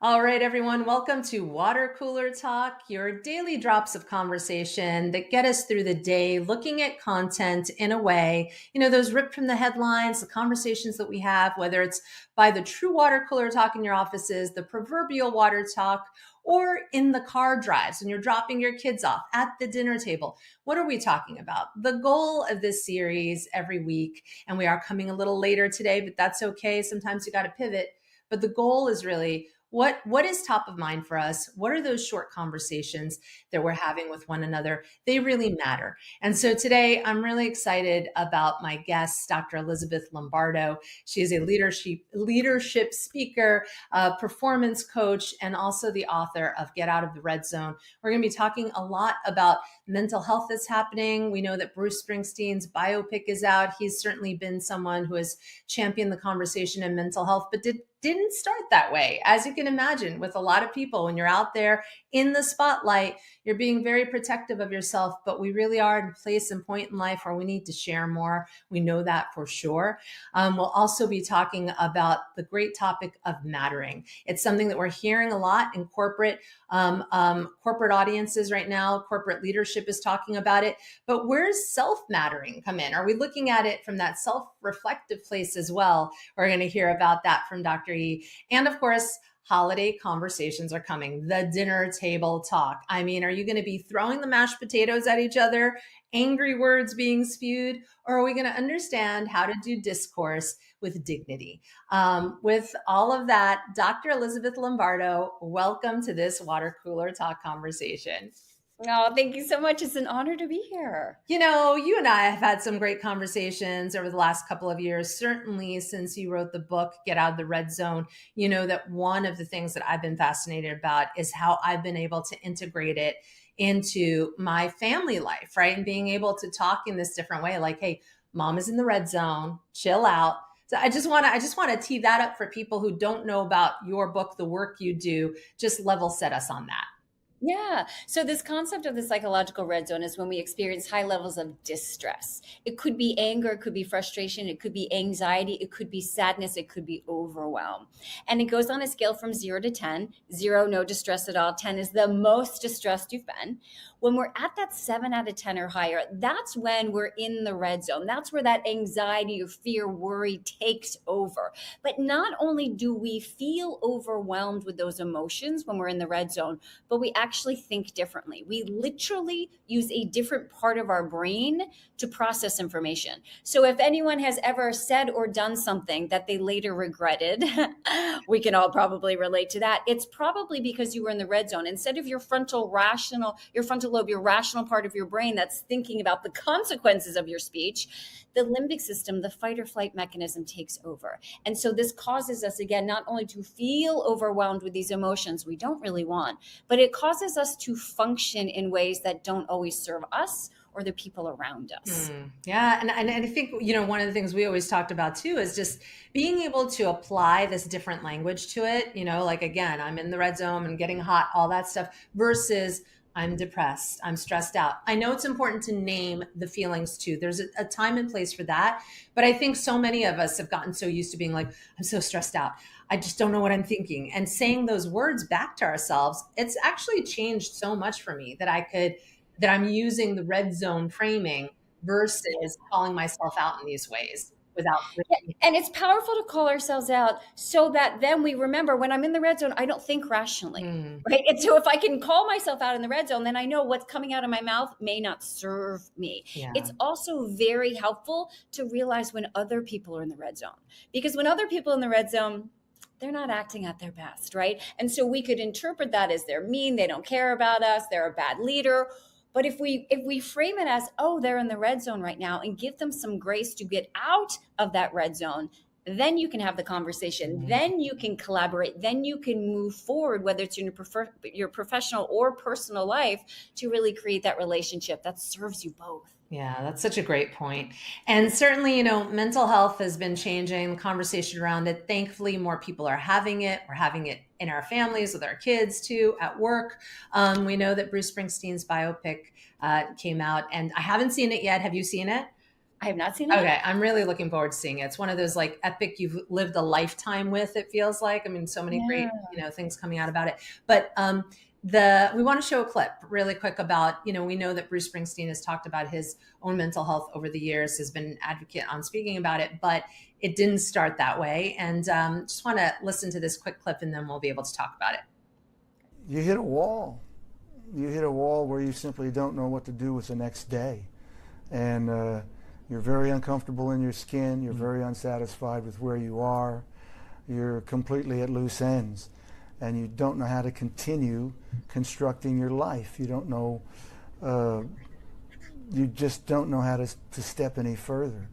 All right, everyone, welcome to Water Cooler Talk, your daily drops of conversation that get us through the day, looking at content in a way, those ripped from the headlines, the conversations that we have, whether it's by the true water cooler talk in your offices, the proverbial water talk, or in the car drives when you're dropping your kids off at the dinner table. What are we talking about? The goal of this series every week, and we are coming a little later today, but that's okay. Sometimes you got to pivot. But the goal is really what is top of mind for us? What are those short conversations that we're having with one another? They really matter. And so today I'm really excited about my guest, Dr. Elizabeth Lombardo. She is a leadership speaker, performance coach, and also the author of Get Out of the Red Zone. We're going to be talking a lot about mental health that's happening. We know that Bruce Springsteen's biopic is out. He's certainly been someone who has championed the conversation in mental health, but didn't start that way. As you can imagine, with a lot of people, when you're out there in the spotlight, you're being very protective of yourself, but we really are in a place and point in life where we need to share more. We know that for sure. We'll also be talking about the great topic of mattering. It's something that we're hearing a lot in corporate audiences right now. Corporate leadership is talking about it, but where's self-mattering come in? Are we looking at it from that self-reflective place as well? We're going to hear about that from Dr. E. And of course, holiday conversations are coming. The dinner table talk. I mean, are you going to be throwing the mashed potatoes at each other, angry words being spewed, or are we going to understand how to do discourse with dignity? With all of that, Dr. Elizabeth Lombardo, welcome to this water cooler talk conversation. Oh, thank you so much. It's an honor to be here. You and I have had some great conversations over the last couple of years, certainly since you wrote the book, Get Out of the Red Zone. You know that one of the things that I've been fascinated about is how I've been able to integrate it into my family life, right? And being able to talk in this different way, like, hey, mom is in the red zone, chill out. So I just want to tee that up for people who don't know about your book, the work you do, just level set us on that. Yeah. So, this concept of the psychological red zone is when we experience high levels of distress. It could be anger, it could be frustration, it could be anxiety, it could be sadness, it could be overwhelm. And it goes on a scale from 0 to 10. 0, no distress at all. 10 is the most distressed you've been. When we're at that 7 out of 10 or higher, that's when we're in the red zone. That's where that anxiety or fear, worry takes over. But not only do we feel overwhelmed with those emotions when we're in the red zone, but we actually think differently. We literally use a different part of our brain to process information. So if anyone has ever said or done something that they later regretted, we can all probably relate to that. It's probably because you were in the red zone. Instead of your frontal lobe, your rational part of your brain that's thinking about the consequences of your speech, the limbic system, the fight or flight mechanism takes over. And so this causes us, again, not only to feel overwhelmed with these emotions we don't really want, but it causes us to function in ways that don't always serve us or the people around us. Yeah. And I think, one of the things we always talked about too is just being able to apply this different language to it, like, again, I'm in the red zone and getting hot, all that stuff, versus I'm depressed, I'm stressed out. I know it's important to name the feelings too. There's a time and place for that. But I think so many of us have gotten so used to being like, I'm so stressed out, I just don't know what I'm thinking. And saying those words back to ourselves, it's actually changed so much for me that I'm using the red zone framing versus calling myself out in these ways without. Yeah, and it's powerful to call ourselves out so that then we remember when I'm in the red zone, I don't think rationally, Mm, right? And so if I can call myself out in the red zone, then I know what's coming out of my mouth may not serve me. yeah. It's also very helpful to realize when other people are in the red zone, because when other people are in the red zone, they're not acting at their best, right? And so we could interpret that as they're mean, they don't care about us, they're a bad leader. But if we frame it as, oh, they're in the red zone right now, and give them some grace to get out of that red zone, then you can have the conversation. Mm. Then you can collaborate. Then you can move forward, whether it's in your professional or personal life, to really create that relationship that serves you both. Yeah, that's such a great point. And certainly, mental health has been changing, the conversation around it. Thankfully, more people are having it. We're having it in our families, with our kids too, at work. We know that Bruce Springsteen's biopic came out, and I haven't seen it yet. Have you seen it? I have not seen that. Okay, I'm really looking forward to seeing it. It's one of those like epic you've lived a lifetime with, it feels like. I mean, so many great, Yeah. things coming out about it. But the we want to show a clip really quick about, we know that Bruce Springsteen has talked about his own mental health over the years, has been an advocate on speaking about it, but it didn't start that way. And just want to listen to this quick clip and then we'll be able to talk about it. You hit a wall. You hit a wall where you simply don't know what to do with the next day. And you're very uncomfortable in your skin. You're very unsatisfied with where you are. You're completely at loose ends. And you don't know how to continue constructing your life. You don't know, you just don't know how to step any further.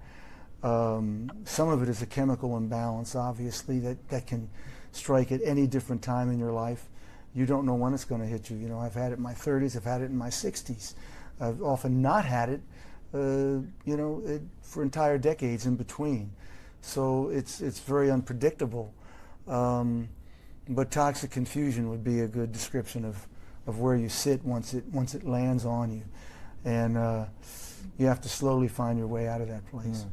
Some of it is a chemical imbalance, obviously, that can strike at any different time in your life. You don't know when it's going to hit you. I've had it in my 30s, I've had it in my 60s. I've often not had it, for entire decades in between. So it's very unpredictable. But toxic confusion would be a good description of where you sit once it lands on you. And you have to slowly find your way out of that place.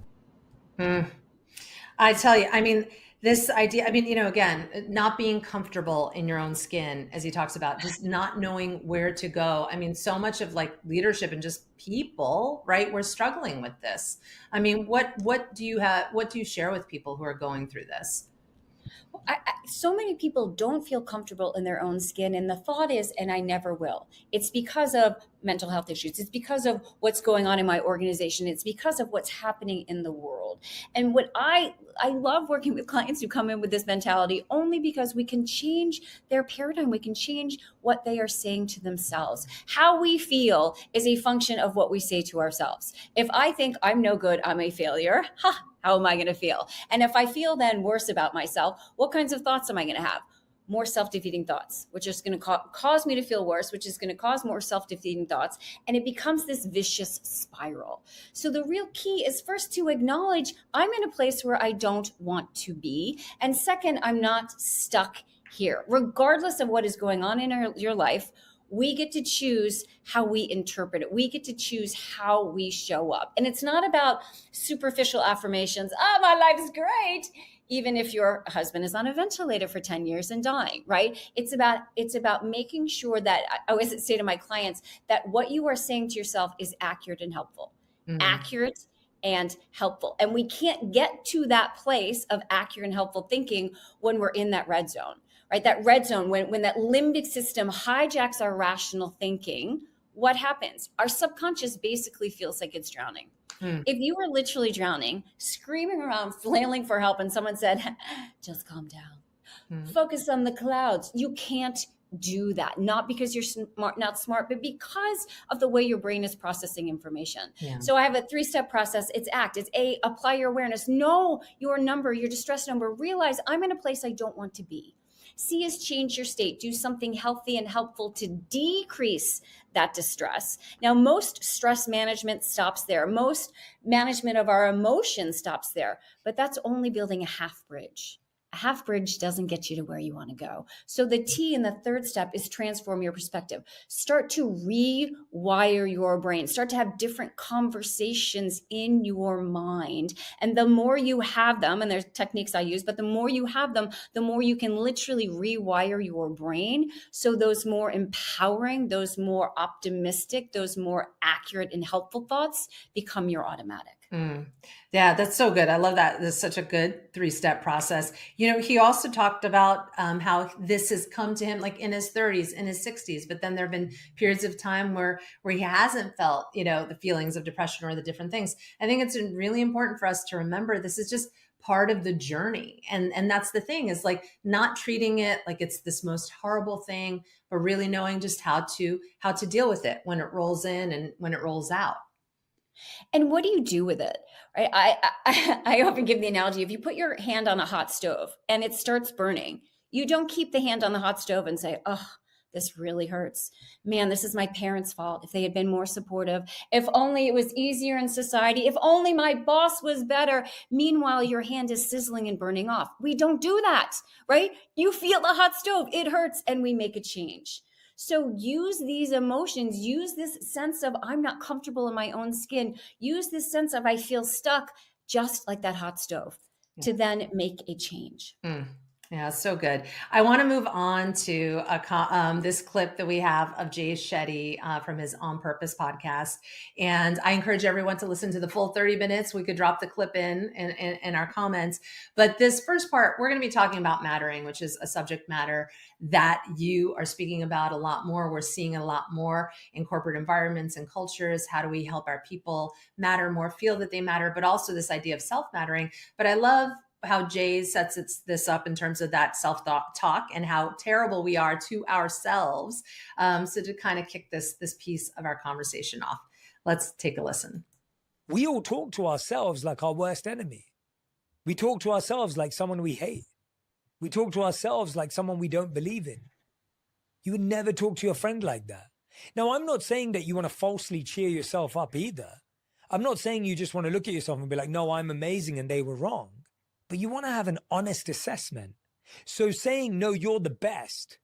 I tell you, I mean, this idea, again, not being comfortable in your own skin, as he talks about, just not knowing where to go. I mean, so much of like leadership and just people, right? We're struggling with this. I mean, what do you share with people who are going through this? So many people don't feel comfortable in their own skin. And the thought is, and I never will. It's because of mental health issues. It's because of what's going on in my organization. It's because of what's happening in the world. And what I love working with clients who come in with this mentality only because we can change their paradigm. We can change what they are saying to themselves. How we feel is a function of what we say to ourselves. If I think I'm no good, I'm a failure, how am I going to feel? And if I feel then worse about myself, what kinds of thoughts am I going to have? More self-defeating thoughts, which is going to cause me to feel worse, which is going to cause more self-defeating thoughts. And it becomes this vicious spiral. So the real key is first to acknowledge I'm in a place where I don't want to be. And second, I'm not stuck here. Regardless of what is going on in your life, we get to choose how we interpret it. We get to choose how we show up. And it's not about superficial affirmations. Oh, my life is great. Even if your husband is on a ventilator for 10 years and dying, right? It's about making sure that I always say to my clients that what you are saying to yourself is accurate and helpful. Accurate and helpful. And we can't get to that place of accurate and helpful thinking when we're in that red zone. Right, that red zone, when that limbic system hijacks our rational thinking, what happens? Our subconscious basically feels like it's drowning. If you were literally drowning, screaming around, flailing for help, and someone said, just calm down, focus on the clouds, you can't do that. Not because you're not smart, but because of the way your brain is processing information. Yeah. So I have a 3-step process. It's ACT. It's A, apply your awareness. Know your number, your distress number. Realize I'm in a place I don't want to be. C is change your state. Do something healthy and helpful to decrease that distress. Now, most stress management stops there. Most management of our emotions stops there, but that's only building a half bridge. A half bridge doesn't get you to where you want to go. So the T in the 3rd step is transform your perspective. Start to rewire your brain. Start to have different conversations in your mind. And the more you have them, and there's techniques I use, but the more you have them, the more you can literally rewire your brain. So those more empowering, those more optimistic, those more accurate and helpful thoughts become your automatic. Yeah, that's so good. I love that. This is such a good 3-step process. He also talked about how this has come to him like in his 30s, in his 60s, but then there have been periods of time where he hasn't felt, the feelings of depression or the different things. I think it's really important for us to remember this is just part of the journey. And that's the thing is like not treating it like it's this most horrible thing, but really knowing just how to deal with it when it rolls in and when it rolls out. And what do you do with it? Right? I often give the analogy, if you put your hand on a hot stove and it starts burning, you don't keep the hand on the hot stove and say, oh, this really hurts. Man, this is my parents' fault. If they had been more supportive, if only it was easier in society, if only my boss was better. Meanwhile, your hand is sizzling and burning off. We don't do that, right? You feel the hot stove, it hurts, and we make a change. So use these emotions, use this sense of I'm not comfortable in my own skin, use this sense of I feel stuck, just like that hot stove, to then make a change. Yeah, so good. I want to move on to this clip that we have of Jay Shetty from his On Purpose podcast. And I encourage everyone to listen to the full 30 minutes. We could drop the clip in our comments. But this first part, we're going to be talking about mattering, which is a subject matter that you are speaking about a lot more. We're seeing a lot more in corporate environments and cultures. How do we help our people matter more, feel that they matter, but also this idea of self-mattering. But I love how Jay sets this up in terms of that self-talk and how terrible we are to ourselves. So to kind of kick this piece of our conversation off, let's take a listen. We all talk to ourselves like our worst enemy. We talk to ourselves like someone we hate. We talk to ourselves like someone we don't believe in. You would never talk to your friend like that. Now, I'm not saying that you want to falsely cheer yourself up either. I'm not saying you just want to look at yourself and be like, no, I'm amazing and they were wrong. But you want to have an honest assessment. So saying, no, you're the best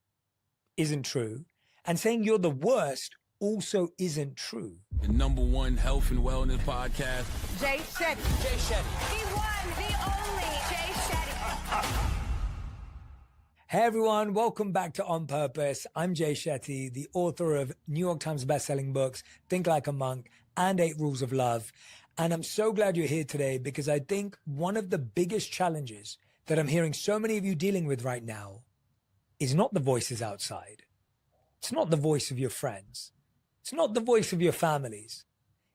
isn't true. And saying you're the worst also isn't true. The #1 health and wellness podcast. Jay Shetty. Jay Shetty. The one, the only Jay Shetty. Hey everyone, welcome back to On Purpose. I'm Jay Shetty, the author of New York Times bestselling books, Think Like a Monk and 8 Rules of Love. And I'm so glad you're here today because I think one of the biggest challenges that I'm hearing so many of you dealing with right now is not the voices outside. It's not the voice of your friends. It's not the voice of your families.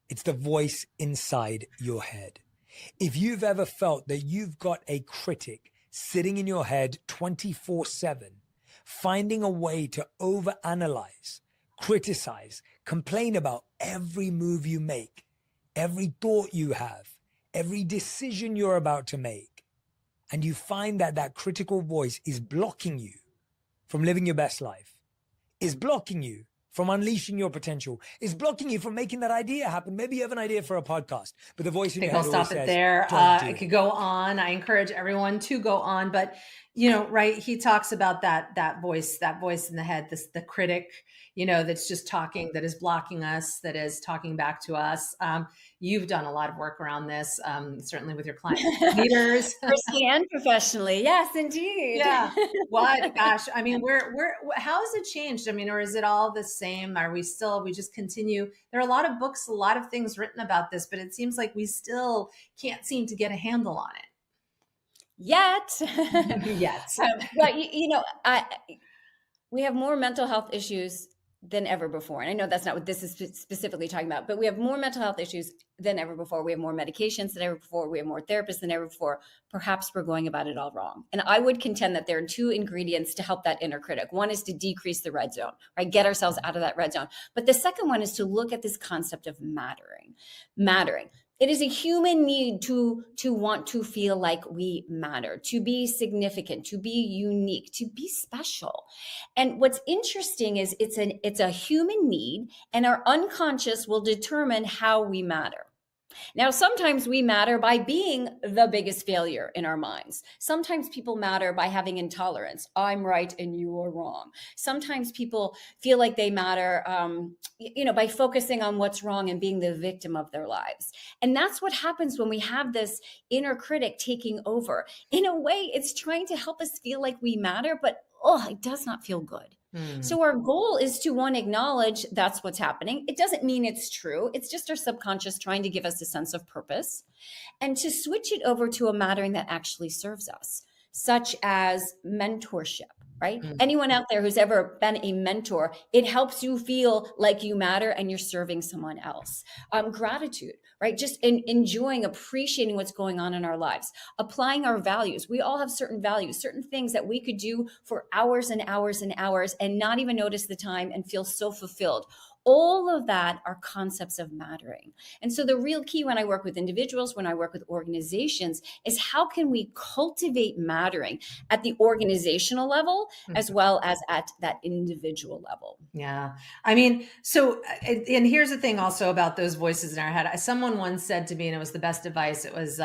It's the voice inside your head. If you've ever felt that you've got a critic sitting in your head 24/7, finding a way to overanalyze, criticize, complain about every move you make, every thought you have, every decision you're about to make, and you find that that critical voice is blocking you from living your best life, is blocking you from unleashing your potential, is blocking you from making that idea happen. Maybe you have an idea for a podcast, but the voice in your head I'll stop always it says, there. "Don't do I it." could go on. I encourage everyone to go on, but right. He talks about that voice in the head, the critic, that's just talking, that is blocking us, that is talking back to us. You've done a lot of work around this, certainly with your client leaders. Personally and professionally. Yes, indeed. Yeah. What? Gosh. I mean, how has it changed? I mean, or is it all the same? We just continue? There are a lot of books, a lot of things written about this, but it seems like we still can't seem to get a handle on it. Yet. Yes. But, we have more mental health issues than ever before. And I know that's not what this is specifically talking about, but we have more mental health issues than ever before. We have more medications than ever before. We have more therapists than ever before. Perhaps we're going about it all wrong. And I would contend that there are 2 ingredients to help that inner critic. One is to decrease the red zone, right? Get ourselves out of that red zone. But the second one is to look at this concept of mattering. It is a human need to want to feel like we matter, to be significant, to be unique, to be special. And what's interesting is it's a human need, and our unconscious will determine how we matter. Now, sometimes we matter by being the biggest failure in our minds. Sometimes people matter by having intolerance. I'm right and you are wrong. Sometimes people feel like they matter, by focusing on what's wrong and being the victim of their lives. And that's what happens when we have this inner critic taking over. In a way, it's trying to help us feel like we matter, but it does not feel good. So our goal is to, one, acknowledge that's what's happening. It doesn't mean it's true. It's just our subconscious trying to give us a sense of purpose, and to switch it over to a mattering that actually serves us, such as mentorship, right? Anyone out there who's ever been a mentor, it helps you feel like you matter and you're serving someone else. Gratitude, right? Just enjoying, appreciating what's going on in our lives, applying our values. We all have certain values, certain things that we could do for hours and hours and hours and not even notice the time and feel so fulfilled. All of that are concepts of mattering. And so the real key when I work with individuals, when I work with organizations, is how can we cultivate mattering at the organizational level as well as at that individual level? Yeah. I mean, so, and here's the thing also about those voices in our head. Someone once said to me, and it was the best advice, it was,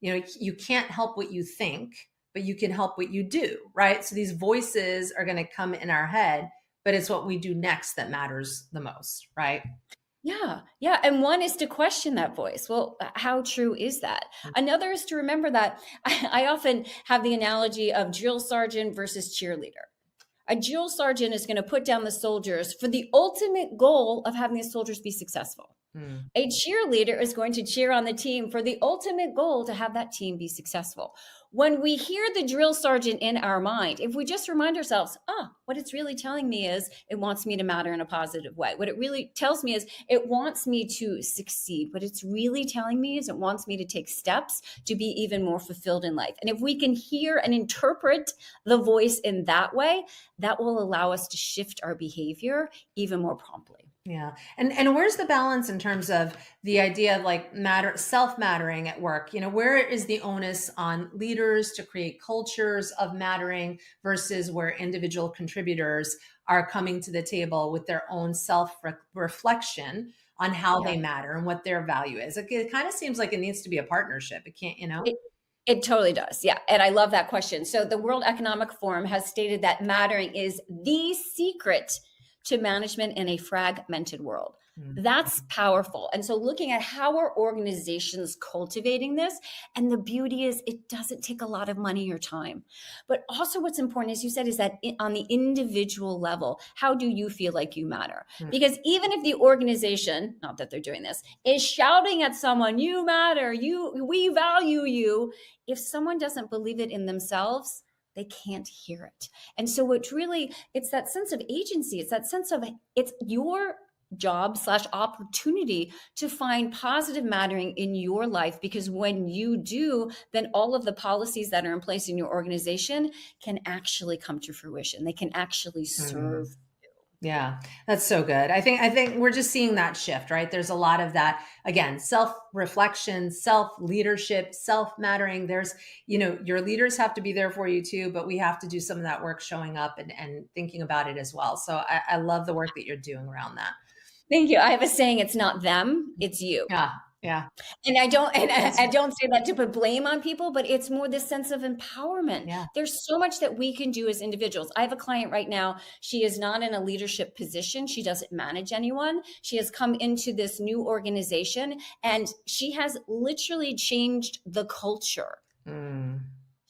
you can't help what you think, but you can help what you do, right? So these voices are going to come in our head, but it's what we do next that matters the most, right? Yeah. Yeah. And one is to question that voice. Well, how true is that? Another is to remember that I often have the analogy of drill sergeant versus cheerleader. A drill sergeant is going to put down the soldiers for the ultimate goal of having the soldiers be successful. A cheerleader is going to cheer on the team for the ultimate goal to have that team be successful. When we hear the drill sergeant in our mind, if we just remind ourselves, what it's really telling me is it wants me to matter in a positive way. What it really tells me is it wants me to succeed. What it's really telling me is it wants me to take steps to be even more fulfilled in life. And if we can hear and interpret the voice in that way, that will allow us to shift our behavior even more promptly. Yeah. And where's the balance in terms of the idea of like self-mattering at work? You know, where is the onus on leaders to create cultures of mattering versus where individual contributors are coming to the table with their own self-reflection on how they matter and what their value is? It kind of seems like it needs to be a partnership. It can't, you know? It totally does. Yeah. And I love that question. So the World Economic Forum has stated that mattering is the secret to management in a fragmented world. That's powerful. And so looking at how are organizations cultivating this, and the beauty is it doesn't take a lot of money or time. But also what's important, as you said, is that on the individual level, how do you feel like you matter? Because even if the organization, not that they're doing this, is shouting at someone, you matter, we value you, if someone doesn't believe it in themselves, they can't hear it. And so it's that sense of agency. It's that sense of it's your job / opportunity to find positive mattering in your life, because when you do, then all of the policies that are in place in your organization can actually come to fruition. They can actually serve. Yeah, that's so good. I think we're just seeing that shift, right? There's a lot of that, again, self-reflection, self-leadership, self-mattering. There's, you know, your leaders have to be there for you too, but we have to do some of that work showing up and thinking about it as well. So I love the work that you're doing around that. Thank you. I have a saying, it's not them, it's you. Yeah. And I don't say that to put blame on people, but it's more this sense of empowerment. Yeah. There's so much that we can do as individuals. I have a client right now. She is not in a leadership position. She doesn't manage anyone. She has come into this new organization and she has literally changed the culture.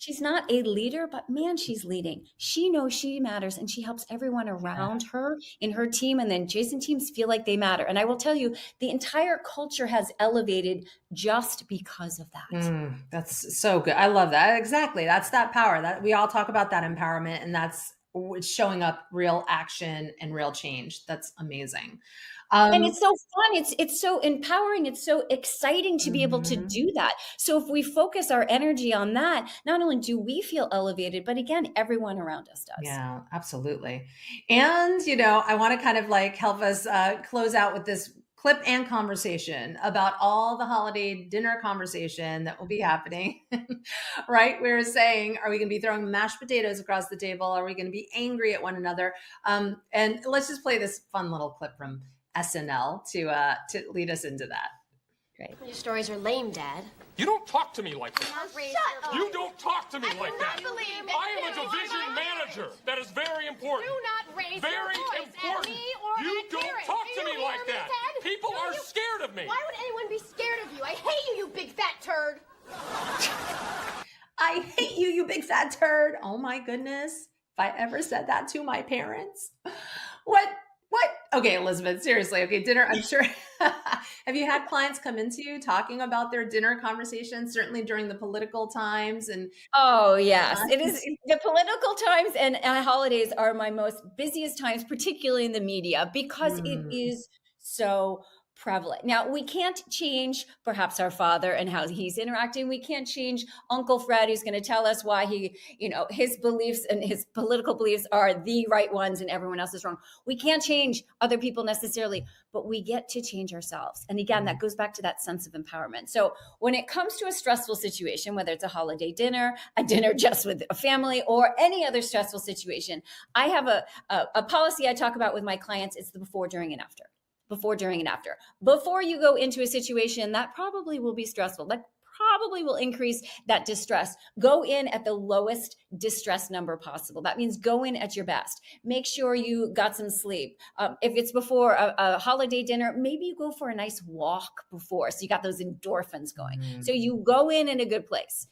She's not a leader, but man, she's leading. She knows she matters and she helps everyone around her in her team. And then Jason teams feel like they matter. And I will tell you, the entire culture has elevated just because of that. That's so good. I love that. Exactly. That's that power that we all talk about, that empowerment, and that's showing up real action and real change. That's amazing. And it's so fun. It's so empowering. It's so exciting to be able to do that. So if we focus our energy on that, not only do we feel elevated, but again, everyone around us does. Yeah, absolutely. And, you know, I want to kind of like help us close out with this clip and conversation about all the holiday dinner conversation that will be happening, right? We're saying, are we going to be throwing mashed potatoes across the table? Are we going to be angry at one another? And let's just play this fun little clip from SNL to lead us into that. Great. Your stories are lame, Dad. You don't talk to me like that. Shut up. You don't talk to me like that. believe it. I am a division manager. That is very important. Do not raise Very your voice important. at me or You at don't Karen. talk Do to you me like hear that. Ted? People Do are you- scared of me. Why would anyone be scared of you? I hate you, you big fat turd. I hate you, you big fat turd. Oh my goodness. If I ever said that to my parents. What? Okay, Elizabeth, seriously. Okay, dinner, I'm sure. Have you had clients come into you talking about their dinner conversations, certainly during the political times? And oh, yes, it is. The political times and holidays are my most busiest times, particularly in the media, because it is so prevalent. Now, we can't change perhaps our father and how he's interacting. We can't change Uncle Fred, who's going to tell us why his beliefs and his political beliefs are the right ones and everyone else is wrong. We can't change other people necessarily, but we get to change ourselves. And again, that goes back to that sense of empowerment. So when it comes to a stressful situation, whether it's a holiday dinner, a dinner just with a family, or any other stressful situation, I have a policy I talk about with my clients. It's the before, during, and after. Before, during, and after. Before you go into a situation that probably will be stressful, that probably will increase that distress. Go in at the lowest distress number possible. That means go in at your best. Make sure you got some sleep. If it's before a holiday dinner, maybe you go for a nice walk before, so you got those endorphins going. So you go in a good place.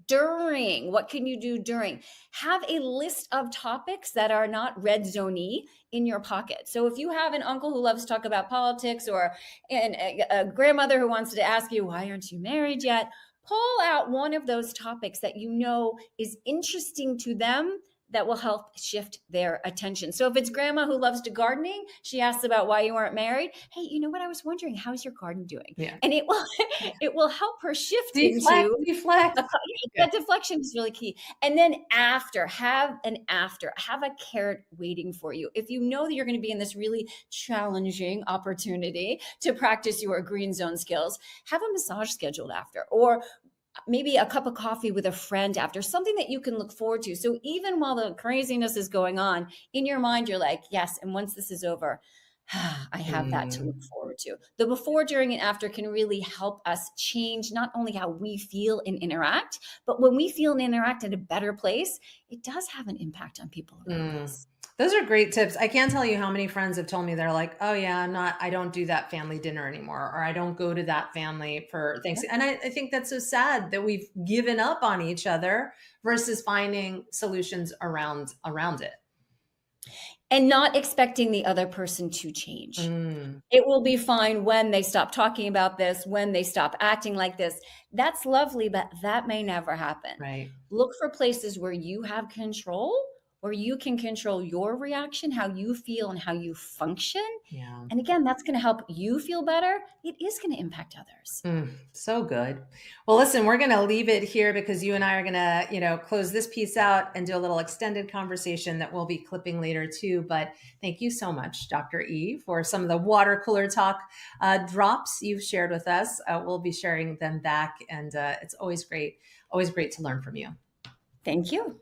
During, what can you do during? Have a list of topics that are not red zone-y in your pocket. So if you have an uncle who loves to talk about politics, or a grandmother who wants to ask you, why aren't you married yet? Pull out one of those topics that you know is interesting to them, that will help shift their attention. So if it's grandma who loves to gardening, she asks about why you weren't married. Hey, you know what? I was wondering, how's your garden doing? Yeah. And it will help her shift Deflect. that deflection is really key. And then have a carrot waiting for you. If you know that you're going to be in this really challenging opportunity to practice your green zone skills, have a massage scheduled after, or maybe a cup of coffee with a friend after, something that you can look forward to. So even while the craziness is going on, in your mind, you're like, yes, and once this is over, I have that to look forward to. The before, during, and after can really help us change not only how we feel and interact, but when we feel and interact in a better place, it does have an impact on people around us. Those are great tips. I can't tell you how many friends have told me they're like, oh yeah, I don't do that family dinner anymore, or I don't go to that family for Thanksgiving. And I think that's so sad that we've given up on each other versus finding solutions around it. And not expecting the other person to change. It will be fine when they stop talking about this, when they stop acting like this. That's lovely, but that may never happen. Right. Look for places where you have control, where you can control your reaction, how you feel and how you function. Yeah. And again, that's going to help you feel better. It is going to impact others. So good. Well, listen, we're going to leave it here because you and I are going to, close this piece out and do a little extended conversation that we'll be clipping later too. But thank you so much, Dr. E, for some of the water cooler talk drops you've shared with us. We'll be sharing them back, and it's always great to learn from you. Thank you.